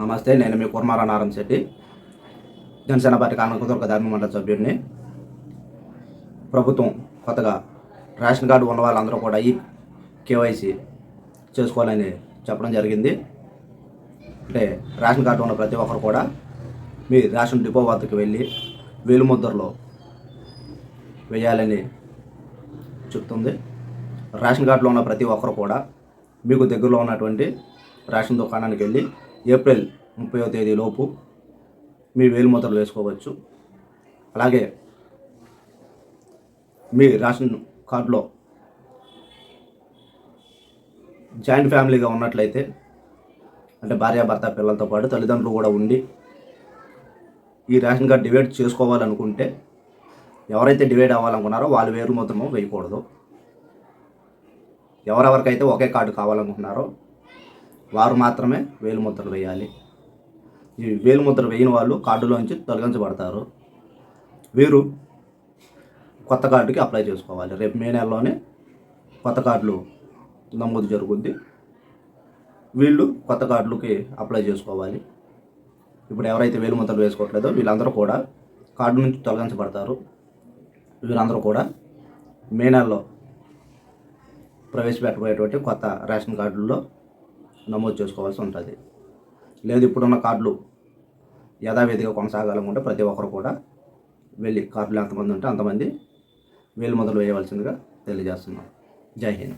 నమస్తే, నేను మీ కుర్మార నారాయణ శెట్టి, జనసేన పార్టీ కనకదుర్గ ధర్మ మండలి సభ్యుడిని. ప్రభుత్వం కొత్తగా రేషన్ కార్డు ఉన్న వాళ్ళందరూ కూడా ఈ కేవైసీ చేసుకోవాలని చెప్పడం జరిగింది. అంటే రేషన్ కార్డు ఉన్న ప్రతి ఒక్కరు కూడా మీ రేషన్ డిపో వద్దకు వెళ్ళి వేలుముద్రలో వేయాలని చెప్తుంది. రేషన్ కార్డులో ఉన్న ప్రతి ఒక్కరు కూడా మీకు దగ్గరలో ఉన్నటువంటి రేషన్ దుకాణానికి వెళ్ళి ఏప్రిల్ 30వ తేదీలోపు మీ వేలుముద్రలు వేసుకోవచ్చు. అలాగే మీ రేషన్ కార్డులో జాయింట్ ఫ్యామిలీగా ఉన్నట్లయితే, అంటే భార్యాభర్త పిల్లలతో పాటు తల్లిదండ్రులు కూడా ఉండి ఈ రేషన్ కార్డు డివైడ్ చేసుకోవాలనుకుంటే, ఎవరైతే డివైడ్ అవ్వాలనుకున్నారో వాళ్ళు వేలుముద్రను వేయకూడదు. ఎవరెవరికైతే ఒకే కార్డు కావాలనుకుంటున్నారో వారు మాత్రమే వేలుముద్రలు వేయాలి. ఈ వేలుముద్ర వేయని వాళ్ళు కార్డులోంచి తొలగించబడతారు. వీరు కొత్త కార్డుకి అప్లై చేసుకోవాలి. రేపు మే నెలలోనే కొత్త కార్డులు నమోదు జరుగుద్ది. వీళ్ళు కొత్త కార్డులకి అప్లై చేసుకోవాలి. ఇప్పుడు ఎవరైతే వేలుముద్రలు వేసుకోవట్లేదో వీళ్ళందరూ కూడా కార్డు నుంచి తొలగించబడతారు. వీళ్ళందరూ కూడా మే నెలలో ప్రవేశపెట్టబోయేటువంటి కొత్త రేషన్ కార్డుల్లో నమోదు చేసుకోవాల్సి ఉంటుంది. లేదు ఇప్పుడున్న కార్డులు యథావిధిగా కొనసాగాలనుకుంటే ప్రతి ఒక్కరు కూడా వెళ్ళి కార్డులు ఎంతమంది ఉంటే అంతమంది వేలుముద్రలు వేయవలసిందిగా తెలియజేస్తున్నాం. జై హింద్.